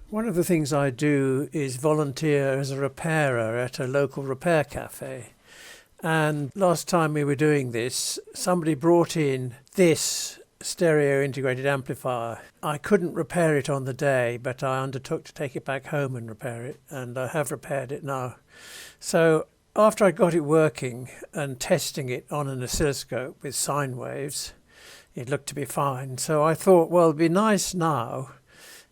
One of the things I do is volunteer as a repairer at a local repair cafe. And last time we were doing this, somebody brought in this stereo integrated amplifier. I couldn't repair it on the day, but I undertook to take it back home and repair it, and I have repaired it now. So after I got it working and testing it on an oscilloscope with sine waves, it looked to be fine. So I thought, well, it'd be nice now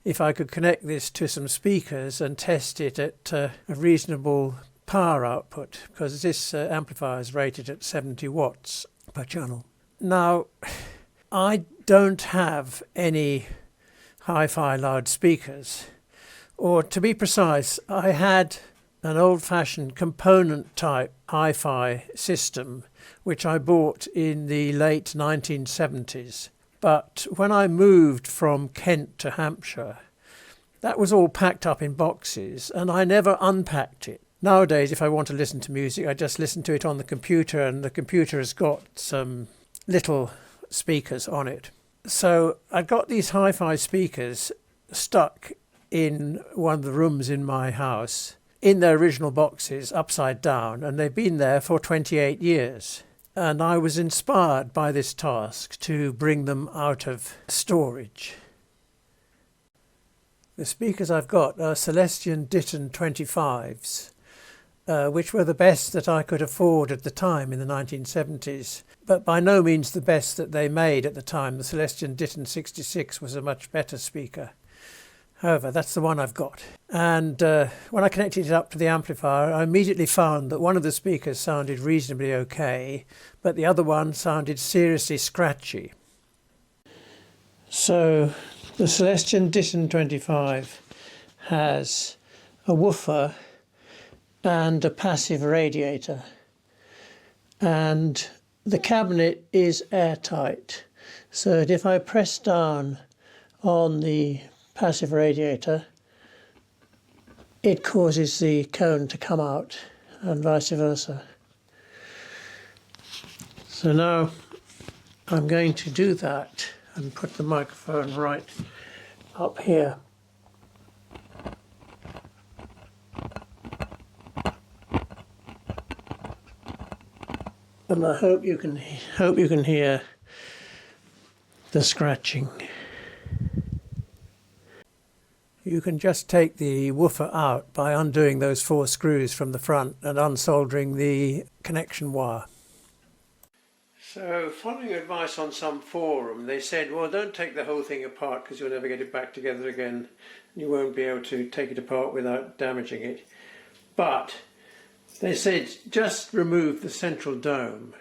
if I could connect this to some speakers and test it at a reasonable power output, because this amplifier is rated at 70 watts per channel. Now, I don't have any hi-fi loudspeakers, or to be precise, I had an old-fashioned component type hi-fi system which I bought in the late 1970s. But when I moved from Kent to Hampshire, that was all packed up in boxes and I never unpacked it. Nowadays, if I want to listen to music, I just listen to it on the computer, and the computer has got some little speakers on it. So I got these hi-fi speakers stuck in one of the rooms in my house in their original boxes, upside down, and they've been there for 28 years. And I was inspired by this task to bring them out of storage. The speakers I've got are Celestion Ditton 25s, which were the best that I could afford at the time in the 1970s, but by no means the best that they made at the time. The Celestion Ditton 66 was a much better speaker. However, that's the one I've got. And when I connected it up to the amplifier, I immediately found that one of the speakers sounded reasonably okay, but the other one sounded seriously scratchy. So the Celestion Ditton 25 has a woofer and a passive radiator, and the cabinet is airtight, so that if I press down on the passive radiator, it causes the cone to come out, and vice versa. So now I'm going to do that and put the microphone right up here. And I hope you can hear the scratching. You can just take the woofer out by undoing those 4 screws from the front and unsoldering the connection wire. So, following advice on some forum, they said, well, don't take the whole thing apart because you'll never get it back together again. You won't be able to take it apart without damaging it. But they said just remove the central dome,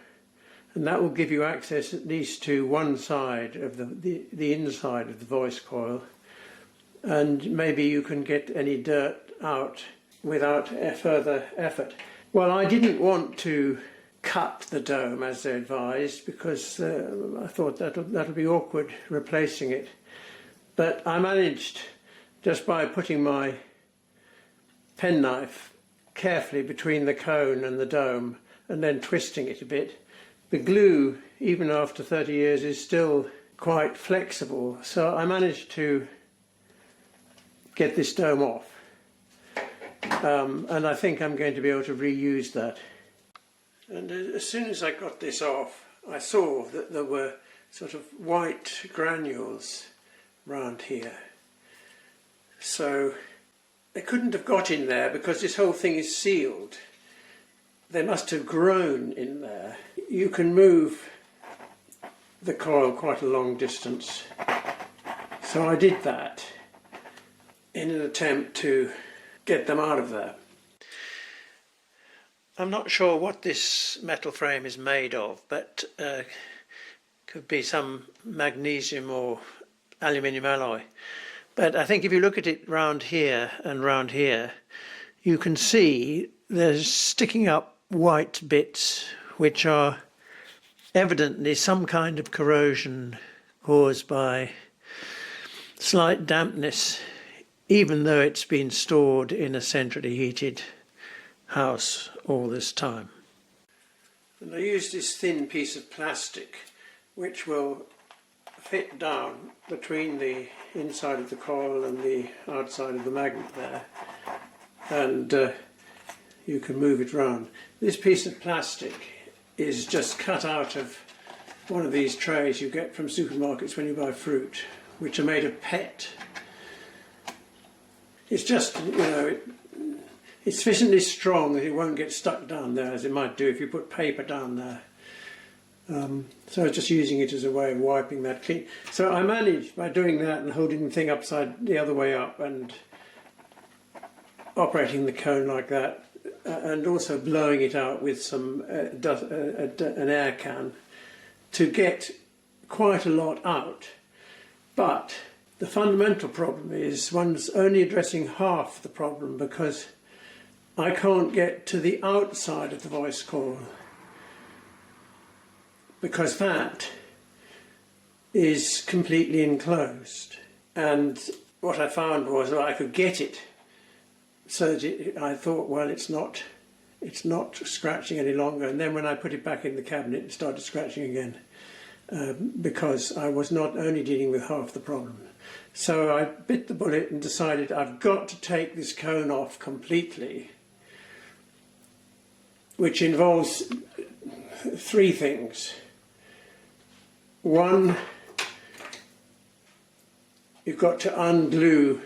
and that will give you access at least to one side of the inside of the voice coil, and maybe you can get any dirt out without further effort. Well, I didn't want to cut the dome as they advised, because I thought that'll be awkward replacing it. But I managed, just by putting my penknife carefully between the cone and the dome and then twisting it a bit. The glue, even after 30 years, is still quite flexible, so I managed to get this dome off, and I think I'm going to be able to reuse that. And as soon as I got this off, I saw that there were sort of white granules round here, so they couldn't have got in there because this whole thing is sealed. They must have grown in there. You can move the coil quite a long distance, so I did that in an attempt to get them out of there. I'm not sure what this metal frame is made of, but could be some magnesium or aluminium alloy. But I think if you look at it round here and round here, you can see there's sticking up white bits which are evidently some kind of corrosion caused by slight dampness, even though it's been stored in a centrally heated house all this time. And I used this thin piece of plastic which will fit down between the inside of the coil and the outside of the magnet there, and you can move it round. This piece of plastic is just cut out of one of these trays you get from supermarkets when you buy fruit, which are made of PET. It's just, you know, it's sufficiently strong that it won't get stuck down there as it might do if you put paper down there. So I was just using it as a way of wiping that clean. So I managed by doing that and holding the thing upside the other way up and operating the cone like that, and also blowing it out with some an air can to get quite a lot out. But the fundamental problem is one's only addressing half the problem, because I can't get to the outside of the voice coil, because that is completely enclosed. And what I found was that I could get it so that I thought, well, it's not scratching any longer. And then when I put it back in the cabinet, it started scratching again, because I was not only dealing with half the problem. So I bit the bullet and decided I've got to take this cone off completely, which involves three things. One, you've got to unglue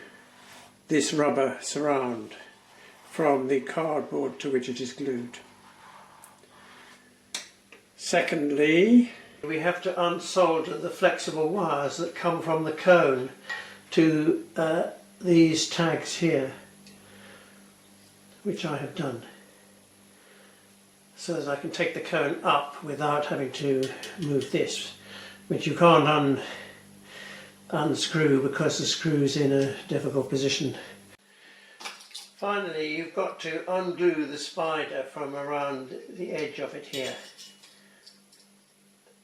this rubber surround from the cardboard to which it is glued. Secondly, we have to unsolder the flexible wires that come from the cone to these tags here, which I have done, so that I can take the cone up without having to move this, which you can't unscrew because the screw's in a difficult position. Finally, you've got to undo the spider from around the edge of it here,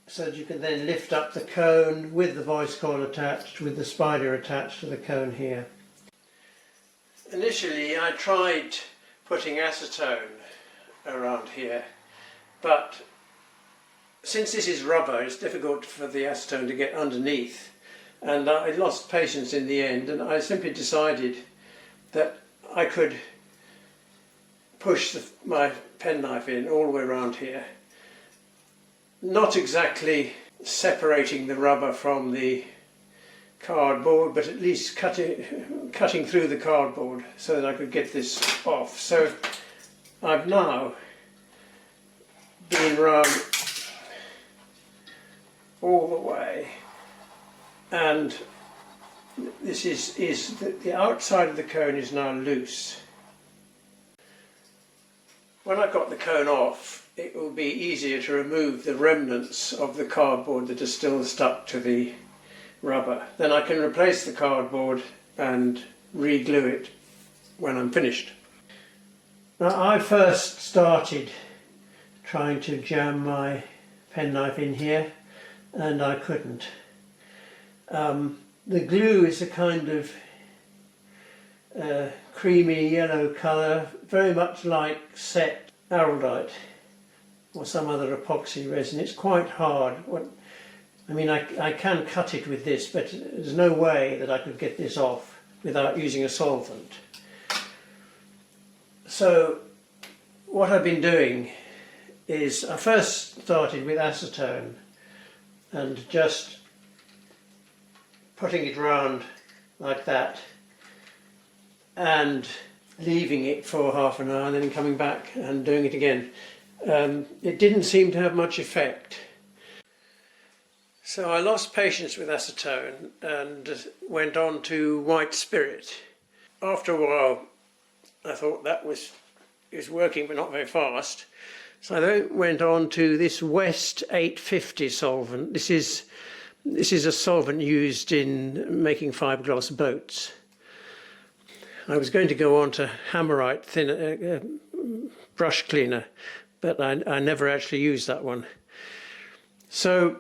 so that you can then lift up the cone with the voice coil attached, with the spider attached to the cone here. Initially I tried putting acetone around here, but since this is rubber, it's difficult for the acetone to get underneath, and I lost patience in the end, and I simply decided that I could push my penknife in all the way around here, not exactly separating the rubber from the cardboard, but at least cutting through the cardboard so that I could get this off. So I've now been round all the way, and this is the outside of the cone is now loose. When I've got the cone off, it will be easier to remove the remnants of the cardboard that are still stuck to the rubber. Then I can replace the cardboard and re-glue it when I'm finished. Now, I first started trying to jam my penknife in here, and I couldn't. The glue is a kind of creamy yellow colour, very much like set araldite or some other epoxy resin. It's quite hard. I can cut it with this, but there's no way that I could get this off without using a solvent. So what I've been doing is I first started with acetone and just putting it round like that and leaving it for half an hour and then coming back and doing it again. It didn't seem to have much effect. So I lost patience with acetone and went on to white spirit. After a while I thought it was working but not very fast. So I then went on to this West 850 solvent. This is a solvent used in making fiberglass boats. I was going to go on to Hammerite brush cleaner, but I never actually used that one. So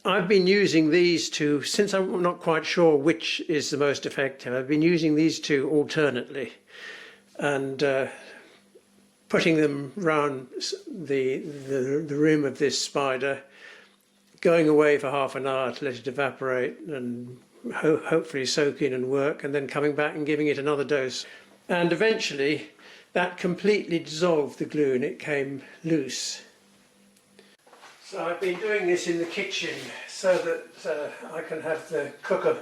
I've been using these two, since I'm not quite sure which is the most effective, I've been using these two alternately and putting them round the rim of this spider, going away for half an hour to let it evaporate and hopefully soak in and work, and then coming back and giving it another dose. And eventually that completely dissolved the glue and it came loose. So I've been doing this in the kitchen so that I can have the cooker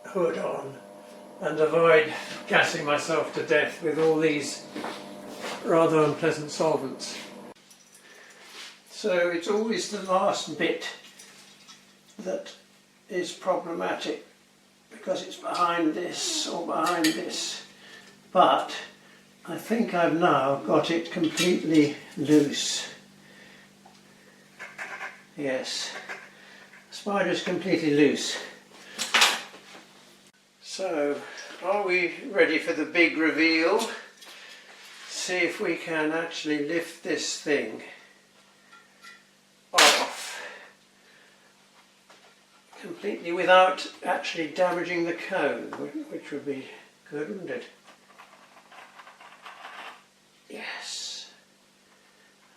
hood on and avoid gassing myself to death with all these rather unpleasant solvents. So it's always the last bit that is problematic because it's behind this or behind this, but I think I've now got it completely loose. Yes, the spider's completely loose. So, are we ready for the big reveal? See if we can actually lift this thing off completely without actually damaging the cone, which would be good, wouldn't it? Yes.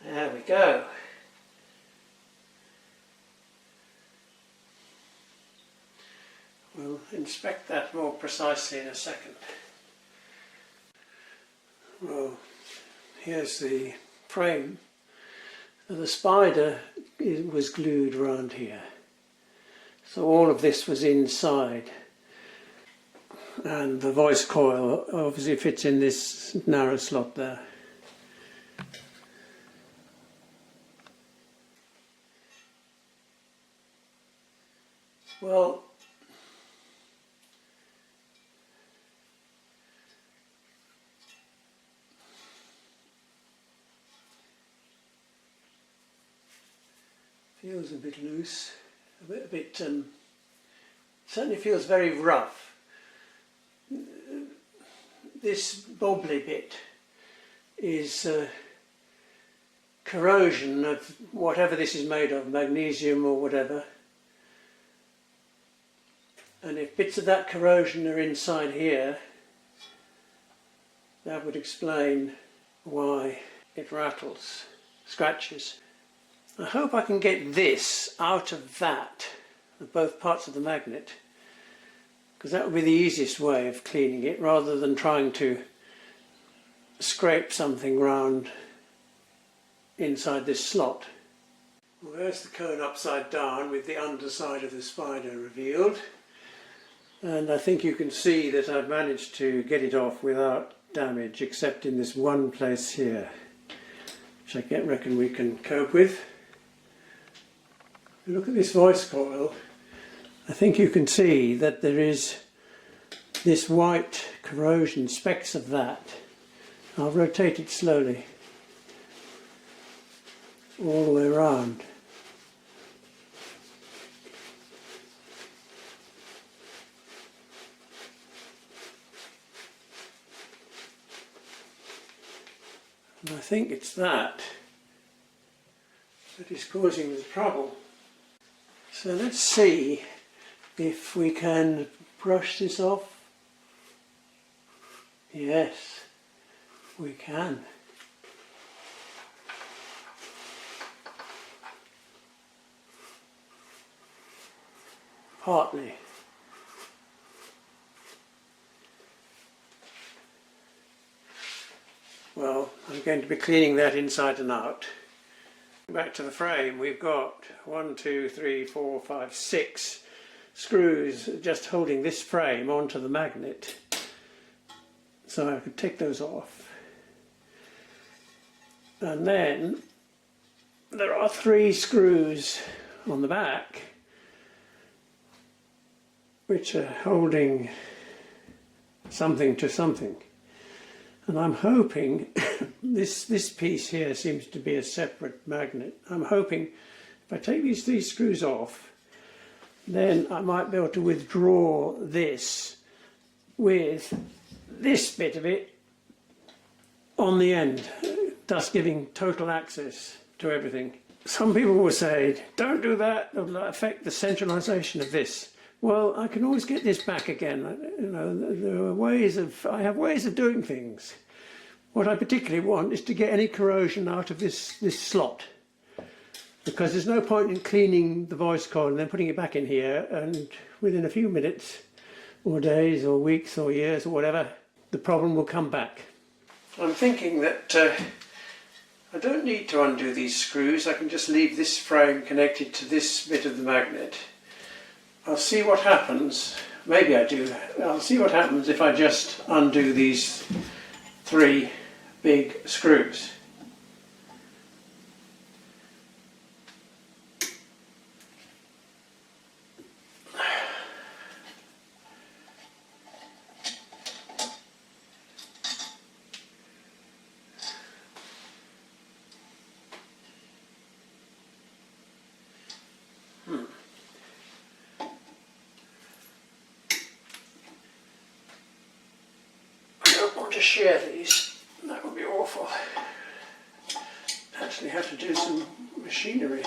There we go. We'll inspect that more precisely in a second. Well, here's the frame. The spider was glued around here. So all of this was inside. And the voice coil obviously fits in this narrow slot there. Well, feels a bit loose, certainly feels very rough. This bobbly bit is corrosion of whatever this is made of, magnesium or whatever. And if bits of that corrosion are inside here, that would explain why it rattles, scratches. I hope I can get this out of that, of both parts of the magnet, because that would be the easiest way of cleaning it, rather than trying to scrape something round inside this slot. Well, there's the cone upside down with the underside of the spider revealed, and I think you can see that I've managed to get it off without damage, except in this one place here, which I reckon we can cope with. Look at this voice coil. I think you can see that there is this white corrosion, specks of that. I'll rotate it slowly all the way around. And I think it's that is causing the trouble. So let's see if we can brush this off. Yes, we can. Partly. Well, I'm going to be cleaning that inside and out. Back to the frame, we've got 1, 2, 3, 4, 5, 6 screws just holding this frame onto the magnet. So I could take those off. And then there are 3 screws on the back which are holding something to something. And I'm hoping, this piece here seems to be a separate magnet. I'm hoping if I take these 3 screws off, then I might be able to withdraw this with this bit of it on the end, thus giving total access to everything. Some people will say, don't do that, it'll affect the centralisation of this. Well, I can always get this back again. You know, there are ways of, I have ways of doing things. What I particularly want is to get any corrosion out of this slot. because there's no point in cleaning the voice coil and then putting it back in here, and within a few minutes or days or weeks or years or whatever, the problem will come back. I'm thinking that I don't need to undo these screws. I can just leave this frame connected to this bit of the magnet. I'll see what happens. Maybe I do. I'll see what happens if I just undo these 3 big screws. To share these, that would be awful. Actually have to do some machining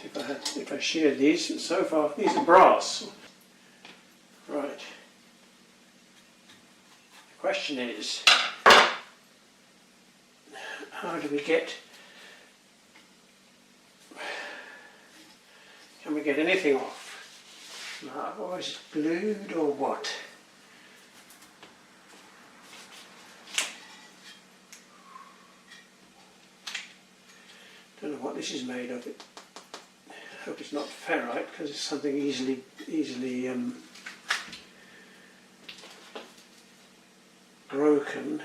if I shared these. So far these are brass. Right. The question is, how do we get, can we get anything off? Or is it glued or what? I don't know what this is made of. I hope it's not ferrite, because it's something easily broken.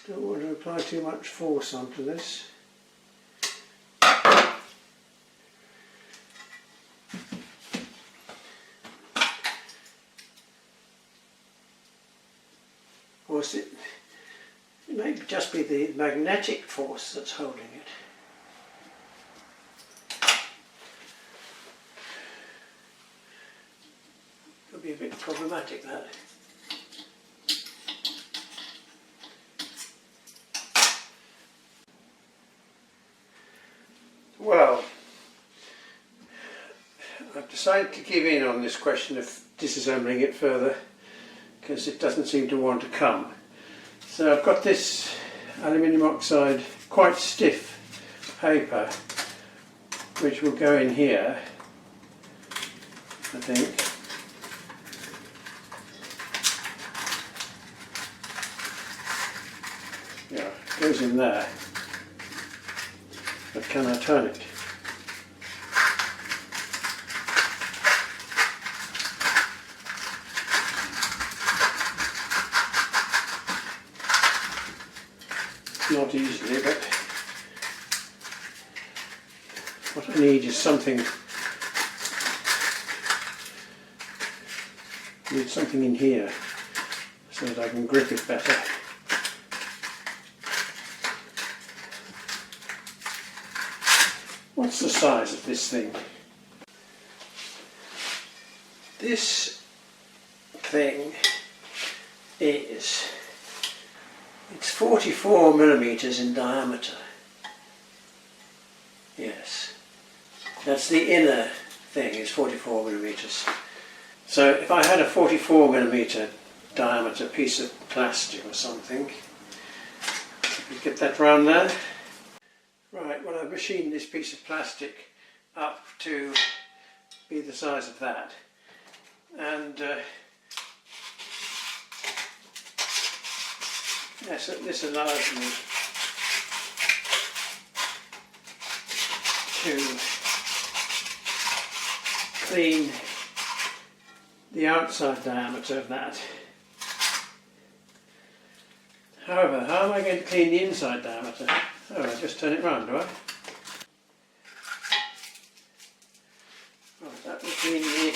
Don't want to apply too much force onto this. Of course, it may just be the magnetic force that's holding it. Could be a bit problematic, that. Well, I've decided to give in on this question of disassembling it further, because it doesn't seem to want to come. So I've got this aluminium oxide, quite stiff paper, which will go in here, I think. Yeah, it goes in there. But can I turn it? Not easily, but what I need is something. I need something in here so that I can grip it better. What's the size of this thing? This thing is, it's 44 millimeters in diameter. Yes, that's the inner thing, is 44 millimeters. So if I had a 44 millimeter diameter piece of plastic or something, you get that round there. Right, well, I've machined this piece of plastic up to be the size of that, and yes, this allows me to clean the outside diameter of that. However, how am I going to clean the inside diameter? Oh, I just turn it round, do I? Right, that will clean the...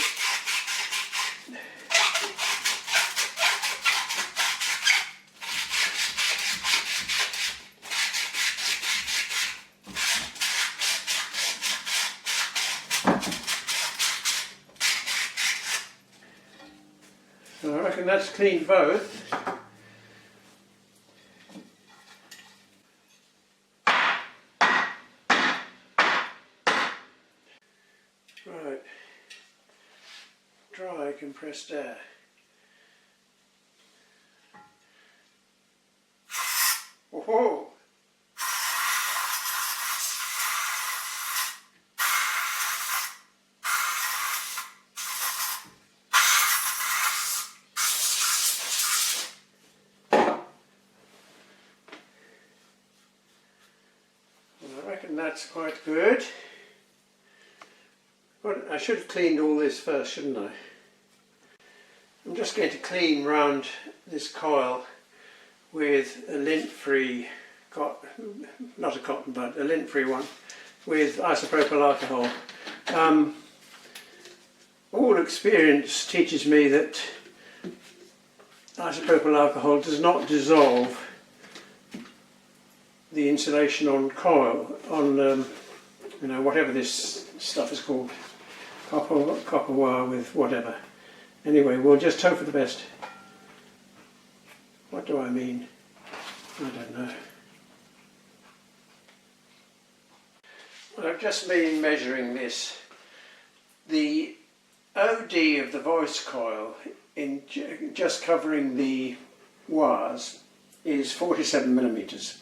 So I reckon that's cleaned both. Right, dry compressed air. Whoa! And that's quite good. Well, I should have cleaned all this first, shouldn't I? I'm just going to clean round this coil with a lint-free, not a cotton bud, a lint-free one with isopropyl alcohol. All experience teaches me that isopropyl alcohol does not dissolve the insulation on coil, on you know, whatever this stuff is called, copper wire with whatever. Anyway, we'll just hope for the best. What do I mean? I don't know. Well, I've just been measuring this. The OD of the voice coil, in just covering the wires, is 47 millimeters.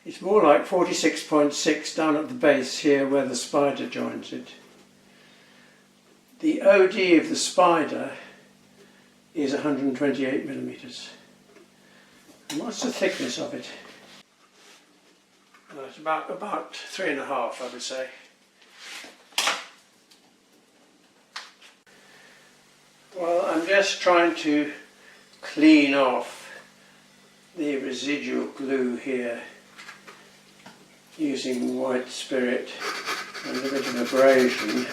It's more like 46.6 down at the base here where the spider joins it. The OD of the spider is 128 millimeters. And what's the thickness of it? Well, it's about 3.5, I would say. Well, I'm just trying to clean off the residual glue here using white spirit and a bit of abrasion.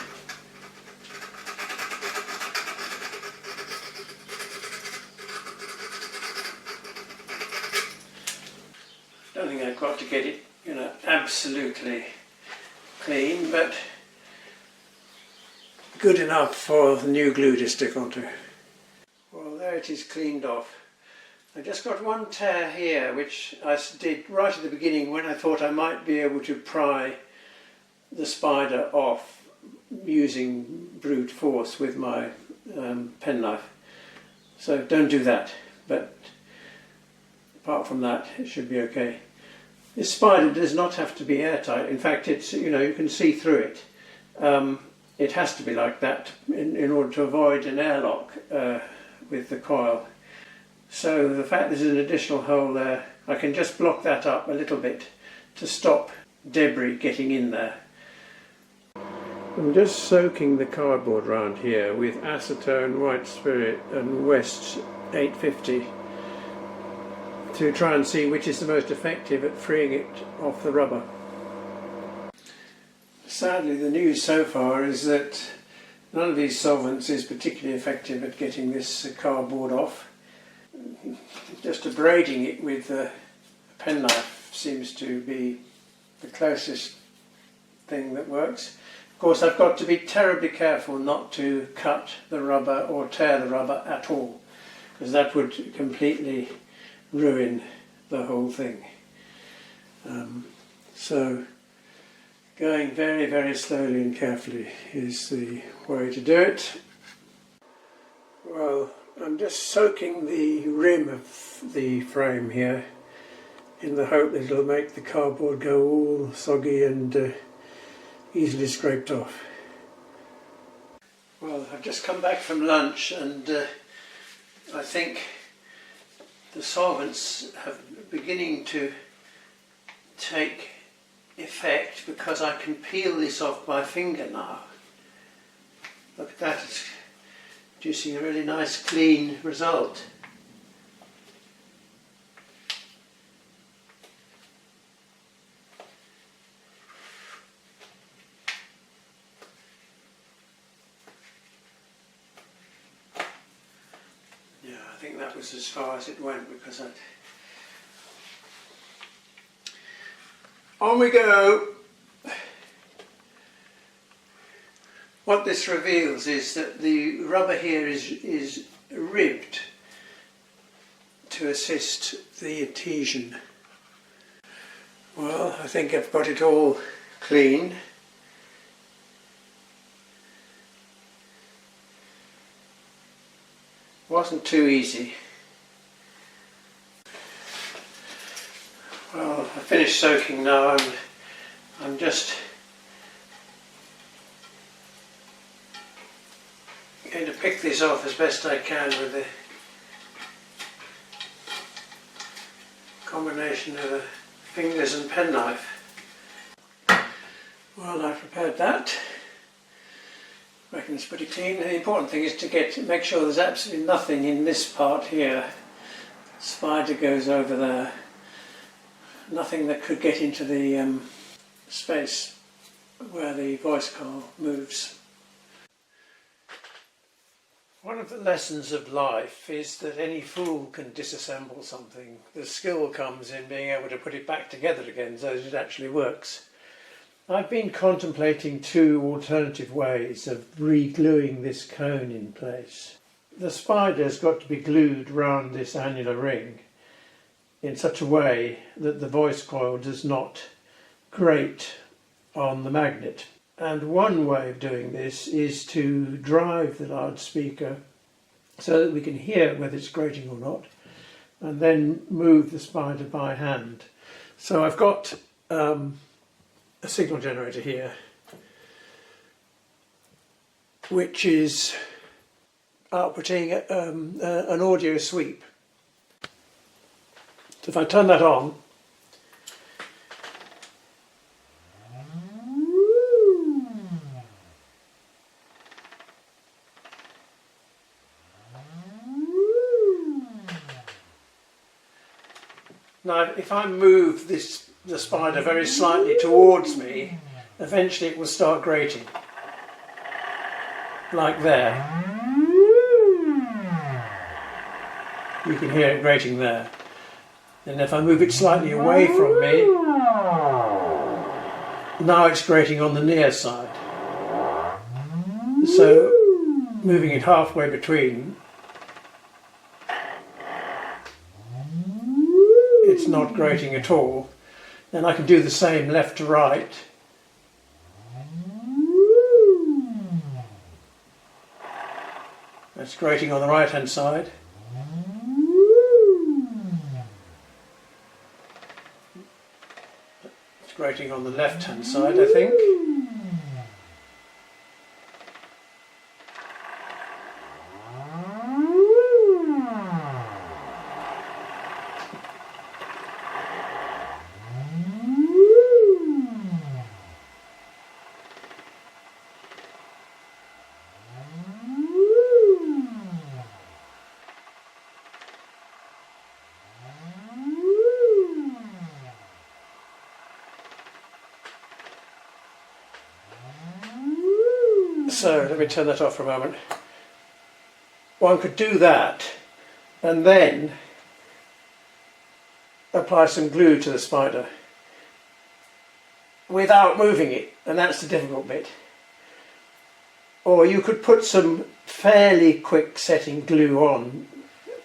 I don't think I've got to get it, you know, absolutely clean, but good enough for the new glue to stick onto. Well, there it is cleaned off. I just got one tear here, which I did right at the beginning when I thought I might be able to pry the spider off using brute force with my penknife. So don't do that, but apart from that it should be okay. This spider does not have to be airtight. In fact, it's, you know, you can see through it. It has to be like that in order to avoid an airlock with the coil. So the fact there's an additional hole there, I can just block that up a little bit to stop debris getting in there. I'm just soaking the cardboard round here with acetone, white spirit and West 850 to try and see which is the most effective at freeing it off the rubber. Sadly, the news so far is that none of these solvents is particularly effective at getting this cardboard off. Just abrading it with a penknife seems to be the closest thing that works. Of course, I've got to be terribly careful not to cut the rubber or tear the rubber at all, because that would completely ruin the whole thing. So going very, very slowly and carefully is the way to do it. Well, I'm just soaking the rim of the frame here in the hope that it'll make the cardboard go all soggy and easily scraped off. Well, I've just come back from lunch and I think the solvents have beginning to take effect because I can peel this off my finger now. Look at that, it's producing a really nice clean result. Yeah, I think that was as far as it went because on we go. What this reveals is that the rubber here is ribbed to assist the adhesion. Well, I think I've got it all clean. Wasn't too easy. Well, I finished soaking now and I'm just going to pick this off as best I can with the combination of the fingers and penknife. Well, I've prepared that. I reckon it's pretty clean. The important thing is to make sure there's absolutely nothing in this part here. Spider goes over there. Nothing that could get into the space where the voice coil moves. One of the lessons of life is that any fool can disassemble something. The skill comes in being able to put it back together again so that it actually works. I've been contemplating two alternative ways of re-gluing this cone in place. The spider's got to be glued round this annular ring in such a way that the voice coil does not grate on the magnet. And one way of doing this is to drive the loudspeaker so that we can hear whether it's grating or not, and then move the spider by hand. So I've got a signal generator here, which is outputting an audio sweep. So if I turn that on, now if I move the spider very slightly towards me, eventually it will start grating, like there. You can hear it grating there. And if I move it slightly away from me, now it's grating on the near side. So moving it halfway between, it's not grating at all. Then I can do the same left to right. That's grating on the right hand side. It's grating on the left hand side, I think. So let me turn that off for a moment. One could do that and then apply some glue to the spider without moving it, and that's the difficult bit. Or you could put some fairly quick setting glue on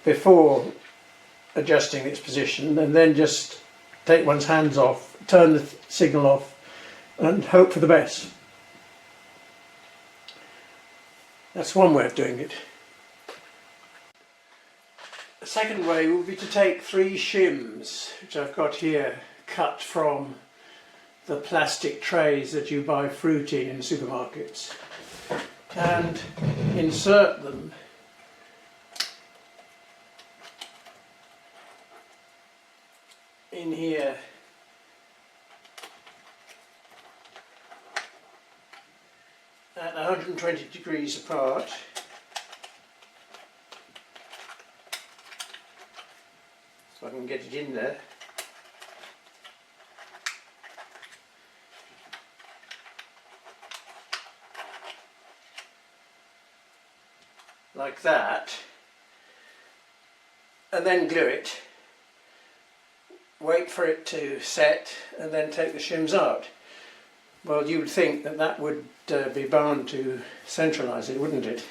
before adjusting its position and then just take one's hands off, turn the signal off and hope for the best. That's one way of doing it. The second way would be to take 3 shims, which I've got here, cut from the plastic trays that you buy fruit in supermarkets, and insert them in here. At 120 degrees apart. So I can get it in there. Like that. And then glue it. Wait for it to set and then take the shims out. Well, you would think that that would be bound to centralise it, wouldn't it?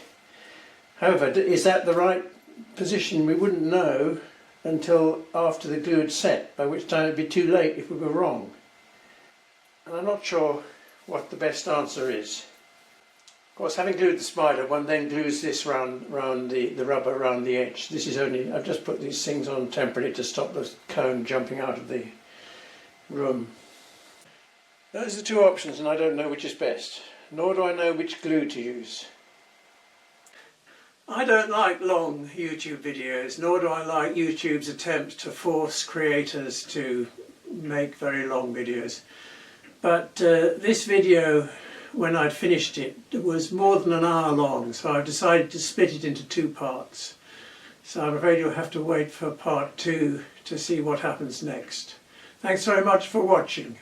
However, is that the right position? We wouldn't know until after the glue had set, by which time it would be too late if we were wrong. And I'm not sure what the best answer is. Of course, having glued the spider, one then glues this round the rubber around the edge. This is only, I've just put these things on temporarily to stop the cone jumping out of the room. Those are the two options, and I don't know which is best, nor do I know which glue to use. I don't like long YouTube videos, nor do I like YouTube's attempt to force creators to make very long videos. But this video, when I'd finished it, was more than an hour long, so I decided to split it into 2 parts. So I'm afraid you'll have to wait for part 2 to see what happens next. Thanks very much for watching.